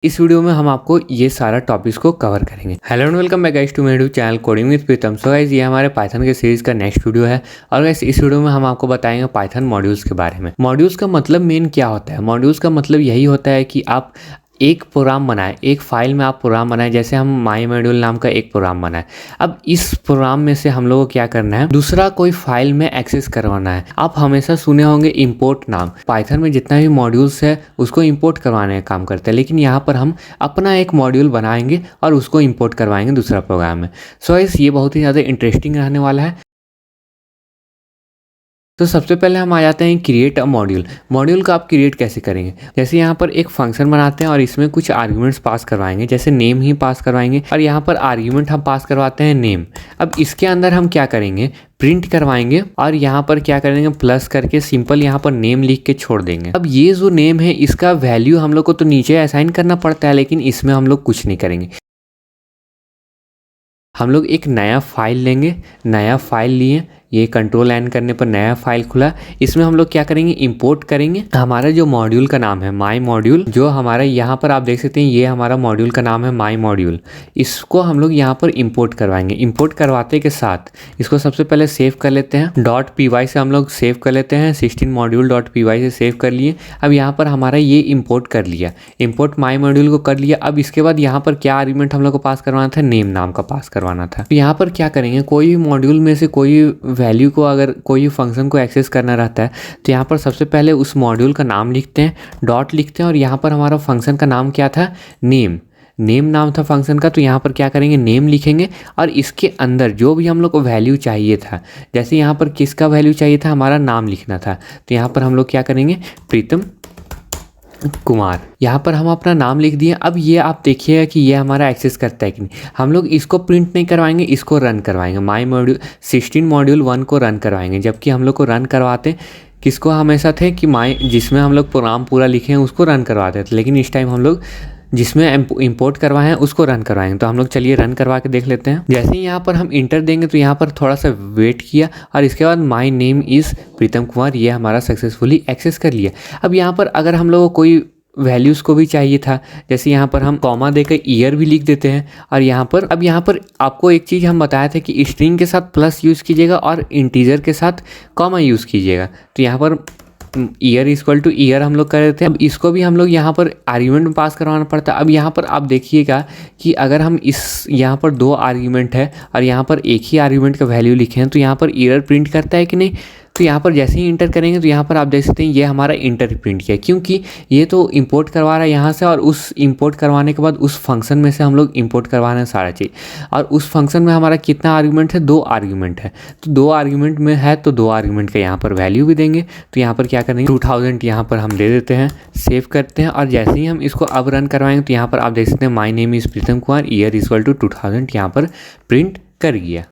इस वीडियो में हम आपको ये सारा टॉपिक्स को कवर करेंगे। Hello and welcome back guys to my YouTube channel coding with Pritam. So guys ये हमारे पाइथन के सीरीज का नेक्स्ट वीडियो है और गाइस इस वीडियो में हम आपको बताएंगे पाइथन मॉड्यूल्स के बारे में। मॉड्यूल्स का मतलब मेन क्या होता है? मॉड्यूल्स का मतलब यही होता है कि आप एक प्रोग्राम बनाएं, एक फाइल में आप प्रोग्राम बनाएं। जैसे हम माई मॉड्यूल नाम का एक प्रोग्राम बनाए। अब इस प्रोग्राम में से हम लोगों को क्या करना है, दूसरा कोई फाइल में एक्सेस करवाना है। आप हमेशा सुने होंगे इंपोर्ट नाम। पाइथन में जितना भी मॉड्यूल्स है उसको इंपोर्ट करवाने का काम करते हैं, लेकिन यहाँ पर हम अपना एक मॉड्यूल बनाएंगे और उसको इंपोर्ट करवाएंगे दूसरा प्रोग्राम में। सो ये बहुत ही ज़्यादा इंटरेस्टिंग रहने वाला है। तो सबसे पहले हम आ जाते हैं क्रिएट अ मॉड्यूल। मॉड्यूल का आप क्रिएट कैसे करेंगे? जैसे यहाँ पर एक फंक्शन बनाते हैं और इसमें कुछ आर्ग्यूमेंट्स पास करवाएंगे, जैसे नेम ही पास करवाएंगे और यहाँ पर आर्ग्यूमेंट हम पास करवाते हैं नेम। अब इसके अंदर हम क्या करेंगे, प्रिंट करवाएंगे और यहाँ पर क्या करेंगे, प्लस करके सिंपल यहाँ पर नेम लिख के छोड़ देंगे। अब ये जो नेम है इसका वैल्यू हम लोग को तो नीचे असाइन करना पड़ता है, लेकिन इसमें हम लोग कुछ नहीं करेंगे। हम लोग एक नया फाइल लेंगे। नया फाइल लिए, ये कंट्रोल एन करने पर नया फाइल खुला। इसमें हम लोग क्या करेंगे, इंपोर्ट करेंगे। हमारा जो मॉड्यूल का नाम है माई मॉड्यूल, जो हमारा यहाँ पर आप देख सकते हैं ये हमारा मॉड्यूल का नाम है माई मॉड्यूल। इसको हम लोग यहाँ पर इंपोर्ट करवाएंगे। इंपोर्ट करवाते के साथ इसको सबसे पहले सेव कर लेते हैं। .py से हम लोग सेव कर लेते हैं। 16 मॉड्यूल .py से सेव कर लिए। अब यहाँ पर हमारा ये इंपोर्ट कर लिया, इंपोर्ट माई मॉड्यूल को कर लिया। अब इसके बाद यहाँ पर क्या आर्ग्यूमेंट हम लोग को पास करवाना था, नेम नाम का पास करवाना था। तो यहाँ पर क्या करेंगे, कोई भी मॉड्यूल में से कोई वैल्यू को, अगर कोई फंक्शन को एक्सेस करना रहता है तो यहाँ पर सबसे पहले उस मॉड्यूल का नाम लिखते हैं, डॉट लिखते हैं और यहाँ पर हमारा फंक्शन का नाम क्या था, नेम। नेम नाम था फंक्शन का, तो यहाँ पर क्या करेंगे, नेम लिखेंगे और इसके अंदर जो भी हम लोग को वैल्यू चाहिए था, जैसे यहाँ पर किसका वैल्यू चाहिए था, हमारा नाम लिखना था, तो यहाँ पर हम लोग क्या करेंगे, प्रीतम कुमार। यहाँ पर हम अपना नाम लिख दिए। अब ये आप देखिएगा कि ये हमारा एक्सेस करता है कि नहीं। हम लोग इसको प्रिंट नहीं करवाएंगे, इसको रन करवाएंगे। माई मॉड्यूल 16 मॉड्यूल 1 को रन करवाएंगे, जबकि हम लोग को रन करवाते किसको हमेशा थे कि माई, जिसमें हम लोग प्रोग्राम पूरा लिखे हैं उसको रन करवाते थे, लेकिन इस टाइम हम लोग जिसमें इंपोर्ट करवाए हैं उसको रन करवाएंगे। तो हम लोग चलिए रन करवा के देख लेते हैं। जैसे ही यहाँ पर हम इंटर देंगे तो यहाँ पर थोड़ा सा वेट किया और इसके बाद माई नेम इज़ प्रीतम कुमार, ये हमारा सक्सेसफुली एक्सेस कर लिया। अब यहाँ पर अगर हम लोग को कोई वैल्यूज़ को भी चाहिए था, जैसे यहाँ पर हम कॉमा देकर ईयर भी लिख देते हैं। और यहाँ पर अब यहाँ पर आपको एक चीज़ हम बताया था कि स्ट्रिंग के साथ प्लस यूज़ कीजिएगा और इंटीजर के साथ कॉमा यूज़ कीजिएगा। तो यहाँ per year equal two year हम लोग कर देते हैं। अब इसको भी हम लोग यहाँ पर आर्ग्यूमेंट में पास करवाना पड़ता है। अब यहाँ पर आप देखिएगा कि अगर हम इस यहाँ पर 2 आर्ग्यूमेंट है और यहाँ पर एक ही आर्ग्यूमेंट का वैल्यू लिखे हैं तो यहाँ पर एरर प्रिंट करता है कि नहीं। तो यहाँ पर जैसे ही इंटर करेंगे तो यहाँ पर आप देख सकते हैं ये हमारा इंटर प्रिंट किया, क्योंकि ये तो इंपोर्ट करवा रहा है यहाँ से, और उस इंपोर्ट करवाने के बाद उस फंक्शन में से हम लोग इंपोर्ट करवा रहे हैं सारा चीज़। और उस फंक्शन में हमारा कितना आर्ग्यूमेंट है, 2 आर्ग्यूमेंट है। तो 2 आर्ग्यूमेंट में है तो 2 आर्ग्यूमेंट का यहाँ पर वैल्यू भी देंगे। तो यहाँ पर क्या करेंगे, 2000 यहाँ पर हम दे देते हैं, सेव करते हैं। और जैसे ही हम इसको अब रन करवाएंगे तो यहाँ पर आप देख सकते हैं my name is Pritam Kumar, year equal to 2000 यहाँ पर प्रिंट कर गया।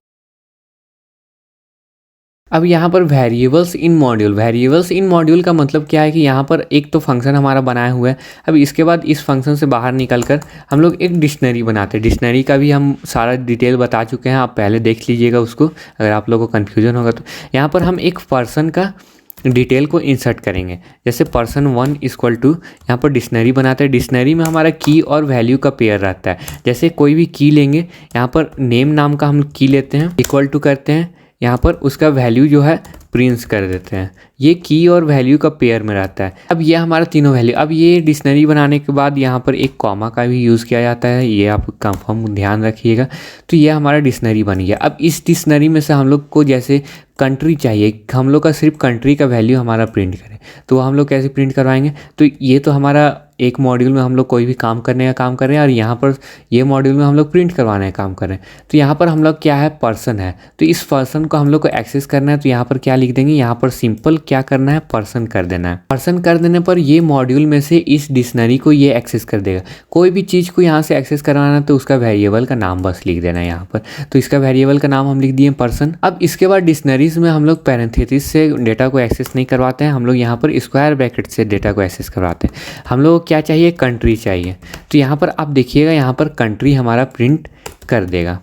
अब यहाँ पर variables in module, variables in module का मतलब क्या है कि यहाँ पर एक तो फंक्शन हमारा बनाया हुआ है। अब इसके बाद इस फंक्शन से बाहर निकलकर हम लोग एक डिक्शनरी बनाते हैं। डिक्शनरी का भी हम सारा डिटेल बता चुके हैं, आप पहले देख लीजिएगा उसको, अगर आप लोगों को कन्फ्यूजन होगा तो। यहाँ पर हम एक पर्सन का डिटेल को इंसर्ट करेंगे। जैसे पर्सन 1 इक्वल टू, यहाँ पर डिक्शनरी बनाते हैं। डिक्शनरी में हमारा की और वैल्यू का पेयर रहता है। जैसे कोई भी की लेंगे, यहाँ पर नेम नाम का हम की लेते हैं, इक्वल टू करते हैं, यहाँ पर उसका वैल्यू जो है प्रिंट कर देते हैं। ये की और वैल्यू का पेयर में रहता है। अब ये हमारा तीनों वैल्यू। अब ये डिक्शनरी बनाने के बाद यहाँ पर एक कॉमा का भी यूज़ किया जाता है, ये आप कंफर्म ध्यान रखिएगा। तो ये हमारा डिक्शनरी बन गया। अब इस डिक्शनरी में से हम लोग को जैसे कंट्री चाहिए, हम लोग का सिर्फ कंट्री का वैल्यू हमारा प्रिंट करें, तो हम लोग कैसे प्रिंट करवाएंगे। तो ये तो हमारा एक मॉड्यूल में हम लोग कोई भी काम करने का काम कर रहे हैं और यहाँ पर ये मॉड्यूल में हम लोग प्रिंट करवाने का काम कर रहे हैं। तो यहाँ पर हम लोग क्या है, पर्सन है, तो इस पर्सन को हम लोग को एक्सेस करना है। तो यहाँ पर क्या लिख देंगे, यहाँ पर सिंपल क्या करना है, पर्सन कर देना है। पर्सन कर देने पर ये मॉड्यूल में से इस डिक्शनरी को ये एक्सेस कर देगा। कोई भी चीज़ को यहाँ से एक्सेस करवाना है तो उसका वेरिएबल का नाम बस लिख देना है यहाँ पर। तो इसका वेरिएबल का नाम हम लिख दिए पर्सन। अब इसके बाद डिक्शनरीज में हम लोग पैरेंथेसिस से डेटा को एक्सेस नहीं करवाते हैं, हम लोग यहाँ पर स्क्वायर ब्रैकेट से डेटा को एक्सेस करवाते हैं। हम लोग क्या चाहिए, कंट्री चाहिए। तो यहाँ पर आप देखिएगा, यहाँ पर कंट्री हमारा प्रिंट कर देगा।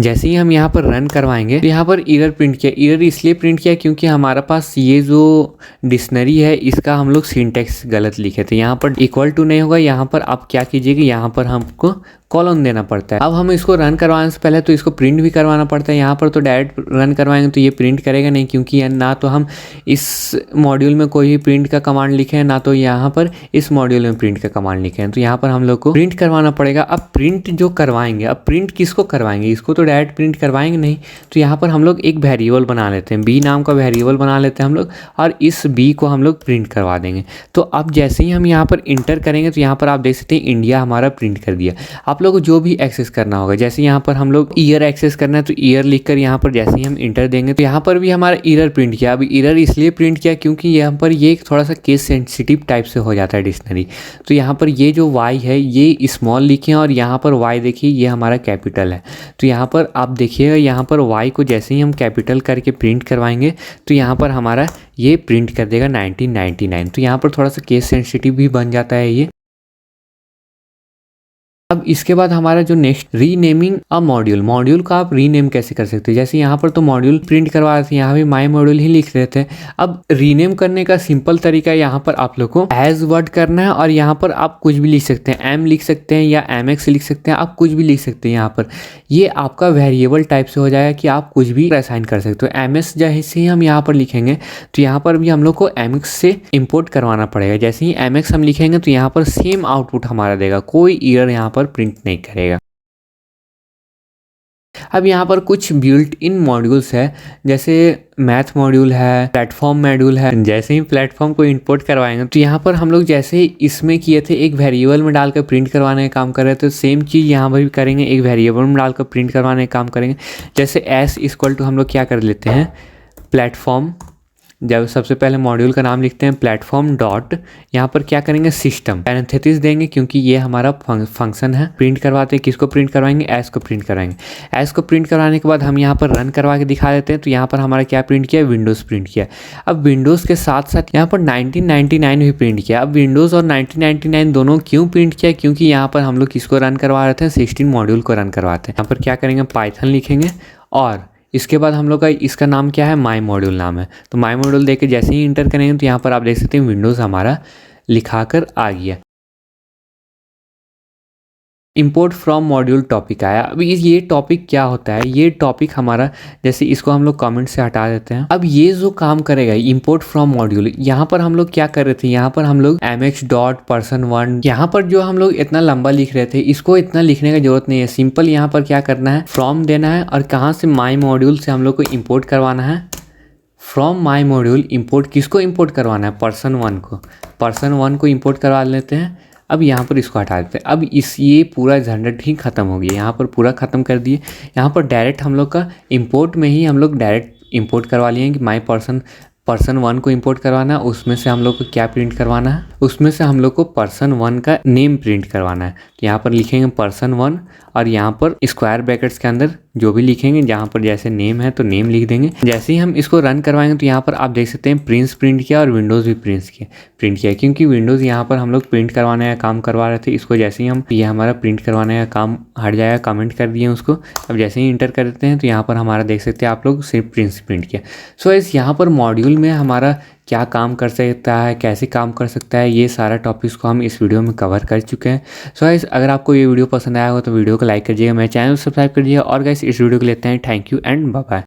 जैसे ही हम यहाँ पर रन करवाएंगे तो यहाँ पर एरर प्रिंट किया। एरर इसलिए प्रिंट किया क्योंकि हमारा पास ये जो डिक्शनरी है इसका हम लोग सिंटेक्स गलत लिखे थे। यहाँ पर इक्वल टू नहीं होगा, यहाँ पर आप क्या कीजिएगा, यहाँ पर हमको कॉलन देना पड़ता है। अब हम इसको रन करवाने से पहले तो इसको प्रिंट भी करवाना पड़ता है। यहाँ पर तो डायरेक्ट रन करवाएंगे तो ये प्रिंट करेगा नहीं, क्योंकि ना तो हम इस मॉड्यूल में कोई भी प्रिंट का कमांड लिखे हैं, ना तो यहाँ पर इस मॉड्यूल में प्रिंट का कमांड लिखे हैं। तो यहाँ पर हम लोग को प्रिंट करवाना पड़ेगा। अब प्रिंट जो करवाएंगे, अब प्रिंट किसको करवाएंगे, इसको तो डायरेक्ट प्रिंट करवाएंगे नहीं। तो यहाँ पर हम लोग एक वेरिएबल बना लेते हैं, बी नाम का वेरिएबल बना लेते हैं हम लोग, और इस बी को हम लोग प्रिंट करवा देंगे। तो अब जैसे ही हम यहाँ पर इंटर करेंगे तो यहाँ पर आप देख सकते हैं इंडिया हमारा प्रिंट कर दिया। आप लोग को जो भी एक्सेस करना होगा, जैसे यहाँ पर हम लोग ईयर एक्सेस करना है तो ईयर लिखकर यहाँ पर जैसे ही हम इंटर देंगे तो यहाँ पर भी हमारा ईयर प्रिंट किया। अब ईयर इसलिए प्रिंट किया क्योंकि यहाँ पर ये थोड़ा सा केस सेंसिटिव टाइप से हो जाता है डिक्शनरी। तो यहाँ पर ये जो वाई है ये स्मॉल लिखे और यहाँ पर वाई देखिए ये हमारा कैपिटल है। तो यहाँ पर आप देखिएगा, यहाँ पर वाई को जैसे ही हम कैपिटल करके प्रिंट करवाएंगे तो यहाँ पर हमारा ये प्रिंट कर देगा 1999। तो यहाँ पर थोड़ा सा केस सेंसिटिव भी बन जाता है ये। अब इसके बाद हमारा जो नेक्स्ट रीनेमिंग अ मॉड्यूल, मॉड्यूल का आप रीनेम कैसे कर सकते हैं। जैसे यहाँ पर तो मॉड्यूल प्रिंट करवा रहे थे, यहाँ भी माई मॉड्यूल ही लिख रहे थे। अब रीनेम करने का सिंपल तरीका यहाँ पर आप लोग को एज वर्ड करना है और यहाँ पर आप कुछ भी लिख सकते हैं, एम लिख सकते हैं या एम एक्स लिख सकते हैं, आप कुछ भी लिख सकते हैं। यहाँ पर ये आपका वेरिएबल टाइप से हो जाएगा कि आप कुछ भी असाइन कर सकते हो। एम एस जैसे ही हम यहाँ पर लिखेंगे तो यहाँ पर भी हम लोग को एम एक्स से इम्पोर्ट करवाना पड़ेगा। जैसे ही एम एक्स हम लिखेंगे तो यहाँ पर सेम आउटपुट हमारा देगा, कोई एरर यहाँ पर प्रिंट नहीं करेगा। अब यहाँ पर कुछ बिल्ट इन मॉड्यूल्स है, जैसे मैथ मॉड्यूल है, प्लेटफॉर्म मॉड्यूल है। जैसे ही प्लेटफॉर्म को इंपोर्ट करवाएंगे तो यहाँ पर हम लोग जैसे इसमें किए थे एक वेरिएबल में डालकर प्रिंट करवाने का काम कर रहे थे, सेम चीज़ यहाँ पर भी करेंगे, एक वेरिएबल में डालकर प्रिंट करवाने का काम करेंगे। जैसे एस इक्वल टू हम लोग क्या कर लेते हैं, प्लेटफॉर्म, जब सबसे पहले मॉड्यूल का नाम लिखते हैं प्लेटफॉर्म डॉट, यहाँ पर क्या करेंगे सिस्टम, पैरेंथेसिस देंगे क्योंकि ये हमारा फंक्शन है। प्रिंट करवाते हैं, किसको प्रिंट करवाएंगे, एस को प्रिंट कराएंगे। एस को प्रिंट करवाने के बाद हम यहाँ पर रन करवा के दिखा देते हैं। तो यहाँ पर हमारा क्या प्रिंट किया, विंडोज़ प्रिंट किया। अब विंडोज़ के साथ साथ यहाँ पर 1999 भी प्रिंट किया। अब विंडोज़ और 1999 दोनों क्यों प्रिंट किया, क्योंकि यहाँ पर हम लोग किसको रन करवा रहे थे, 16 मॉड्यूल को रन करवाते हैं। यहाँ पर क्या करेंगे, पाइथन लिखेंगे और इसके बाद हम लोग का इसका नाम क्या है, माई मॉड्यूल नाम है। तो माई मॉड्यूल देके जैसे ही इंटर करेंगे तो यहाँ पर आप देख सकते हैं विंडोज़ हमारा लिखा कर आ गया। इम्पोर्ट फ्रॉम मॉड्यूल टॉपिक आया। अब ये टॉपिक क्या होता है, ये टॉपिक हमारा, जैसे इसको हम लोग कमेंट से हटा देते हैं। अब ये जो काम करेगा इम्पोर्ट फ्रॉम मॉड्यूल, यहाँ पर हम लोग क्या कर रहे थे, यहाँ पर हम लोग mx.person1, यहाँ पर जो हम लोग इतना लंबा लिख रहे थे इसको इतना लिखने की जरूरत नहीं है। सिंपल यहाँ पर क्या करना है, फ्रॉम देना है और कहाँ से, माई मॉड्यूल से हम लोग को इम्पोर्ट करवाना है। फ्रॉम माई मॉड्यूल इम्पोर्ट किसको इम्पोर्ट करवाना है, person1 को, person1 को इम्पोर्ट करवा लेते हैं। अब यहाँ पर इसको हटा देते हैं। अब ये पूरा झंझट ही खत्म हो गया, यहाँ पर पूरा खत्म कर दिए। यहाँ पर डायरेक्ट हम लोग का इंपोर्ट में ही हम लोग डायरेक्ट इंपोर्ट करवा लिए कि माई person1 को इंपोर्ट करवाना है। उसमें से हम लोग को क्या प्रिंट करवाना है, उसमें से हम लोग को person1 का नेम प्रिंट करवाना है। तो यहाँ पर लिखेंगे person1 और यहाँ पर स्क्वायर ब्रैकेट्स के अंदर जो भी लिखेंगे, जहाँ पर जैसे नेम है तो नेम लिख देंगे। जैसे ही हम इसको रन करवाएंगे तो यहाँ पर आप देख सकते हैं प्रिंट किया और विंडोज़ भी प्रिंट किया, क्योंकि विंडोज़ यहाँ पर हम लोग प्रिंट करवाने का काम करवा रहे थे। इसको जैसे ही हम, ये हमारा प्रिंट करवाने का काम हट जाएगा, कमेंट कर दिए उसको। अब जैसे ही इंटर कर देते हैं तो यहाँ पर हमारा देख सकते हैं आप लोग सिर्फ प्रिंट किया। सो इस यहाँ पर मॉड्यूल में हमारा क्या काम कर सकता है, कैसे काम कर सकता है, ये सारा टॉपिक्स को हम इस वीडियो में कवर कर चुके हैं। सो गाइस, अगर आपको ये वीडियो पसंद आया हो तो वीडियो को लाइक करिएगा, मेरे चैनल को सब्सक्राइब करिएगा और गाइस इस वीडियो को लेते हैं। Thank you and bye bye.